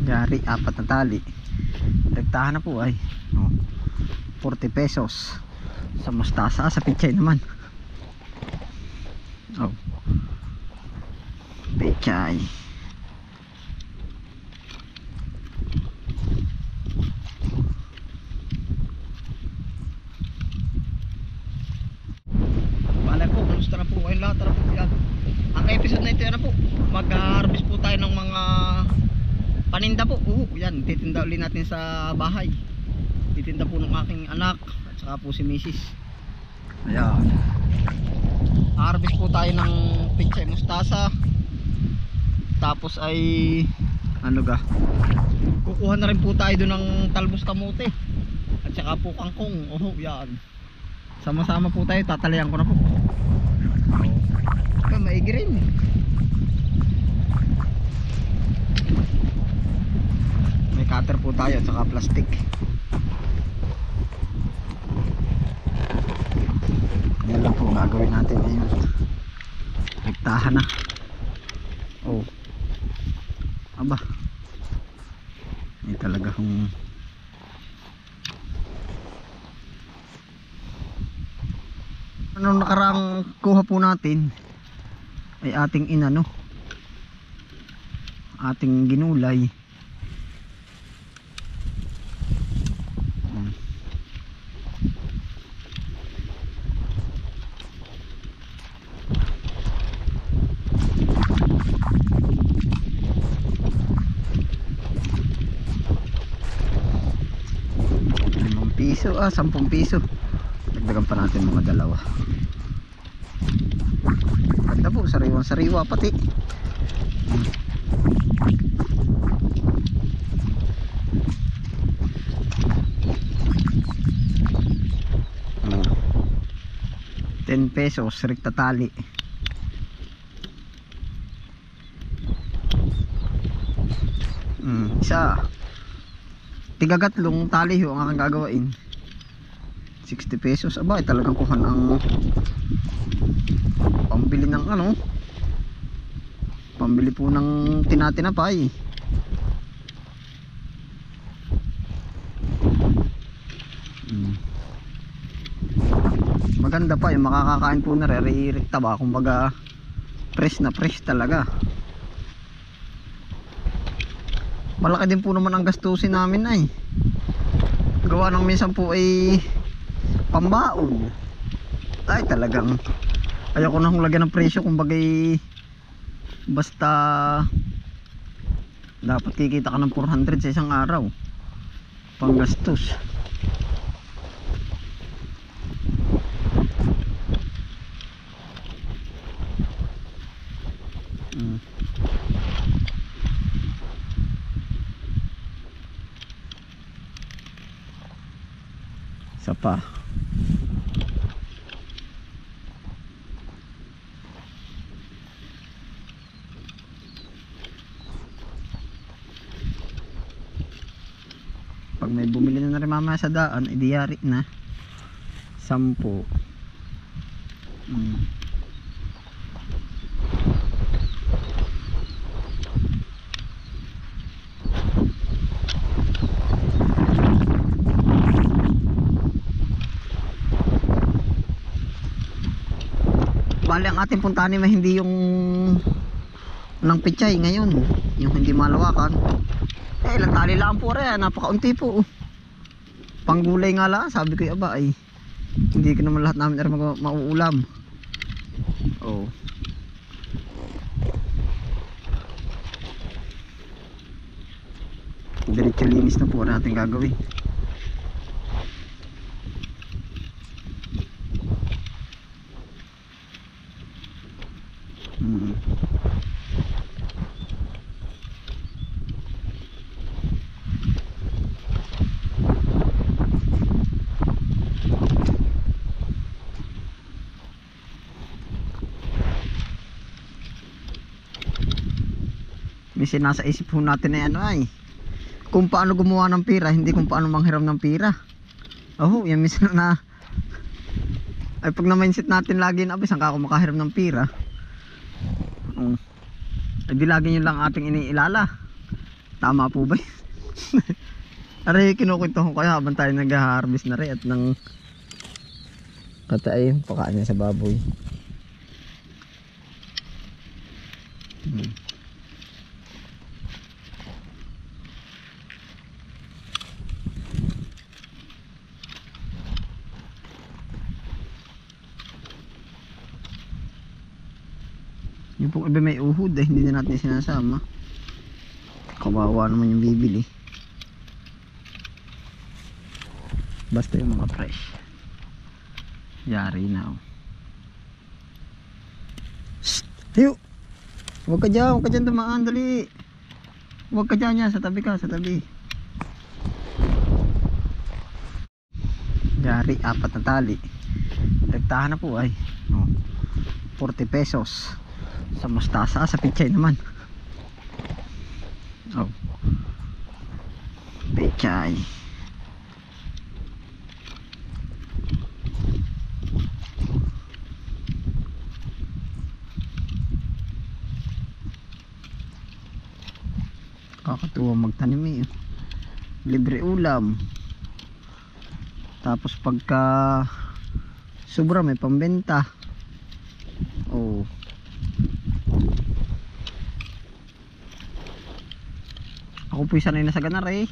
Yari, 4 na tali. Rektahan na po ay 40 pesos sa mustasa. Sa pichay naman pichay. Bale po, kamusta na po kayong lahat? Tara po yan. Ang episode na ito yan na po, mag-harvest po tayo ng mga paninda po. Yan, titinda ulit natin sa bahay. Titinda po ng aking anak at saka po si Mrs. Ayan, harvest po tayo ng pichay mustasa. Tapos ay ano ga, kukuha na rin po tayo doon ng talbos kamote at saka po kangkong. Yan, sama-sama po tayo. Tatalayan ko na po. Maigi rin. May cutter po tayo at saka plastic. Yan lang po gagawin natin ngayon. Rektahan na. Aba, ini talaga kung ano nakarang kuha po natin ay ating inano, ating ginulay. Piso, 10 piso. Dagdagan pa natin mga dalawa. Ganda po, sariwang sariwa pati. ₱10 rekta tali. Isa tigagatlong tali ho ang aking gagawain. ₱60. Aba, talagang kuhan ang pambili ng ano, pambili po ng tinatinapay. Maganda pa yung makakakain po na re-rekta ba, kumbaga fresh na fresh talaga. Malaki din po naman ang gastusin namin ay gawa ng minsan po ay pambaon. Ay talagang ayoko na lagyan ng presyo, kumbaga basta dapat kikita ka ng 400 sa isang araw pang gastos. Isa pa. Pag may bumili na rin mamaya sa daan, idiyari na 10. Bali ang ating puntahan ay hindi yung ng pichay ngayon, yung hindi malawakan. Ilang tali lang po rin, napakaunti po. Panggulay nga lang, sabi ko aba ay hindi ko naman lahat namin mauulam. Diretso linis na po natin gagawin. Minsan nasa isip po natin na ano ay kung paano gumawa ng pira, hindi kung paano manghiram ng pira. Yan minsan na ay pag na-mindset natin lagi na saan ka ako makahiram ng pira. Ay di lagi nyo lang ating iniilala. Tama po ba? Aray, kinukwento ko kayo habang tayo nag-harvest na rin at nang katay yung pakain niya sa baboy. Yung pong iba may uhod hindi na natin sinasama. Kawawa naman yung bibili. Basta yung mga fresh. Yari na oh. Shhh! Tiyo! Huwag ka dyan dumaan, dali. Huwag ka dyan yan, sa tabi ka, sa tabi. Yari, 4 na tali. Dagtahan na po ay oh, 40 pesos. Sa mustasa, sa pichay naman. Oh. Pichay. Kakatuwa magtanim eh. Libre ulam. Tapos pagka sobra may pambenta. Oh. Ako po'y sanay na sa ganar eh.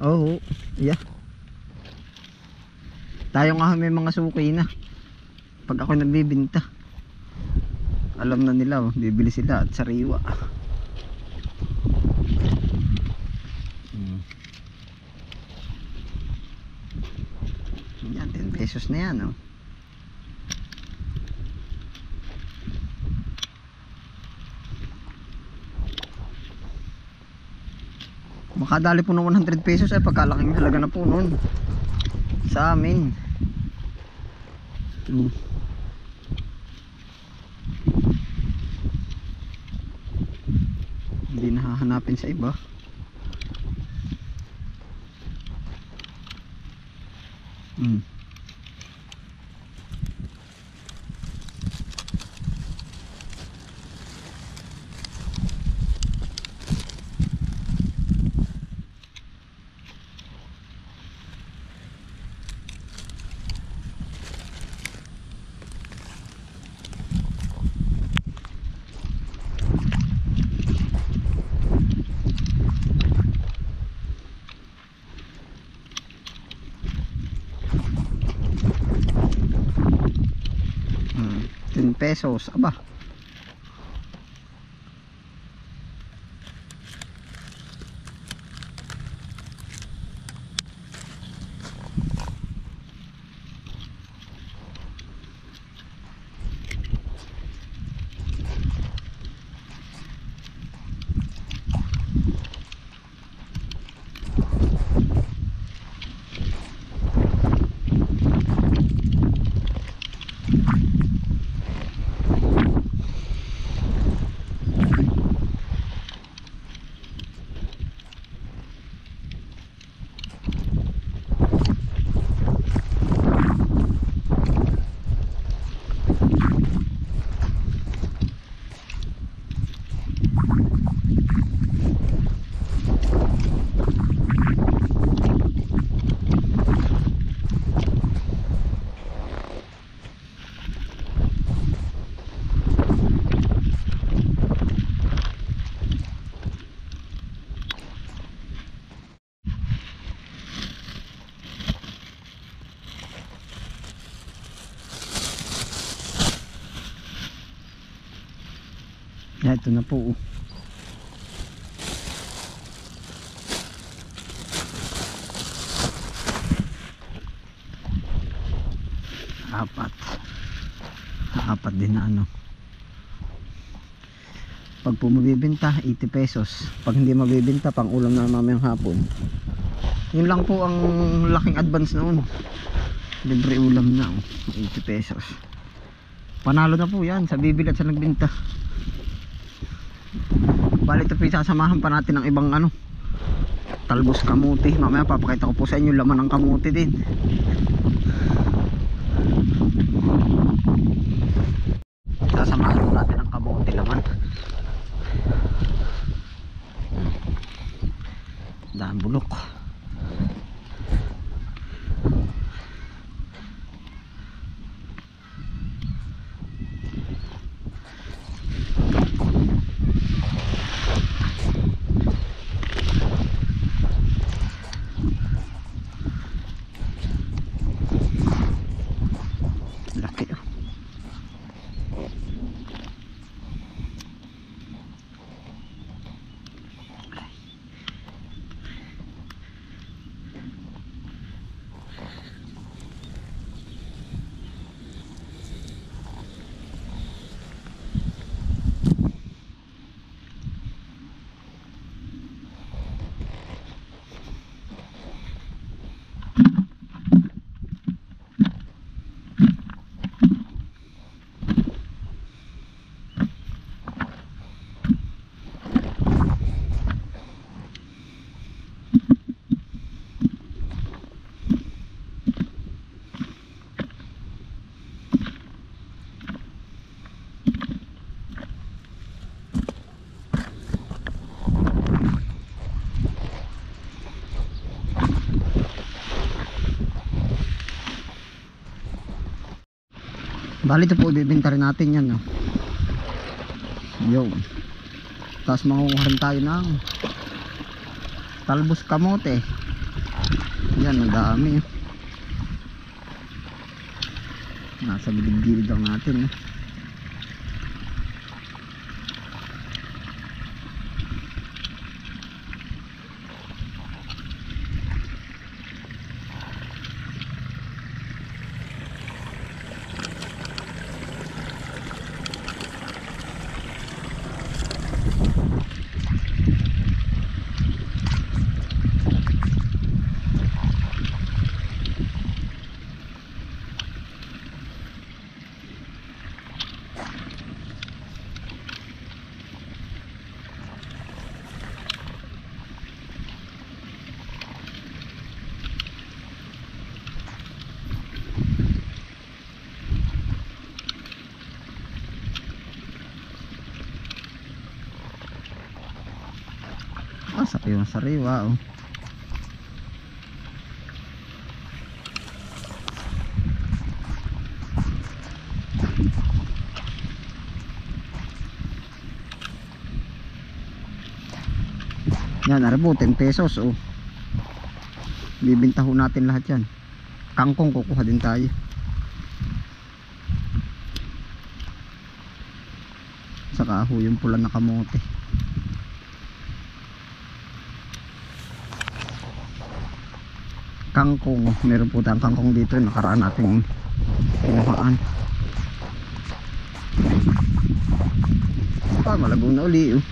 Oo, yeah. Tayo nga may mga suki na. Pag ako nagbibinta, alam na nila, bibili sila at sariwa. Yan, 10 pesos na yan oh. Makadali po ng 100 pesos ay pagkalaking halaga na po nun sa amin. Hindi nahahanapin sa iba. Pesos, aba. Ya, ito na po. Apat din na ano. Pag po mabibenta 80 pesos. Pag hindi mabibenta pang ulam na mamayang hapon. Yun lang po ang laking advance noon. Libre ulam na 80 pesos. Panalo na po yan sa bibili at sa nagbenta. Bali ito po sasamahan pa natin ng ibang ano, talbos kamuti. Mamaya papakita ko po sa inyo laman ng kamuti din. Sasamahan po natin ng kamuti laman. Daan bulok. Laki oh. Bali ito po, ibibenta rin natin yan, no? Yun. Tapos mangunguha rin tayo ng talbos kamote. Yan, ang dami. Nasa gilid-gilid lang natin, no? Sa yung sariwa oh. Yan, ara po 10 pesos oh. Bibinta ho natin lahat yan. Kangkong kukuha din tayo. Saka ho yung pula na kamote. Kangkong, meron po tayong kangkong dito, nakaraan natin kinuhaan. Malago na uli oh.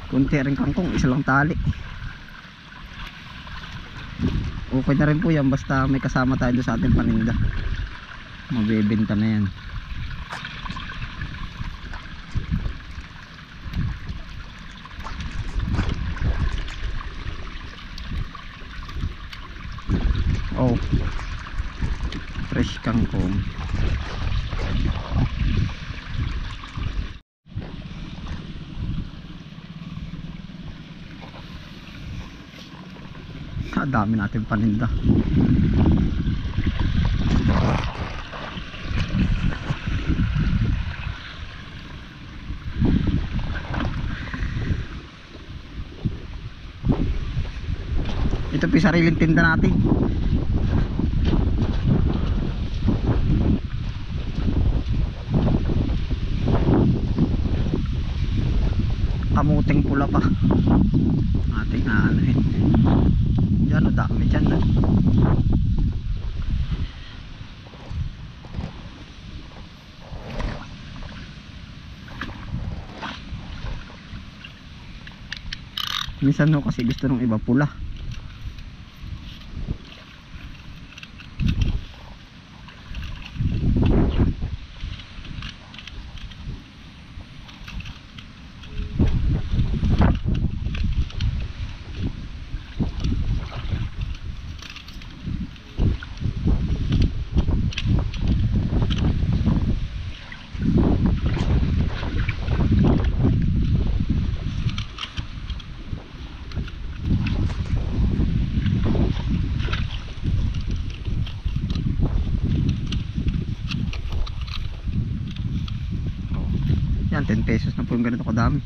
Kunti rin kangkong, isa lang tali. Okay na rin po yan, basta may kasama tayo sa ating paninda. Mabibenta na yan. Oh, fresh kangkong. Dami natin paninda. Ito po yung sariling tinda natin. Kamuting pula pa ating aanuhin. Yan o, dami dyan na. Minsan no kasi gusto ng iba pula. Yan, 10 pesos na po yung ganito kadami.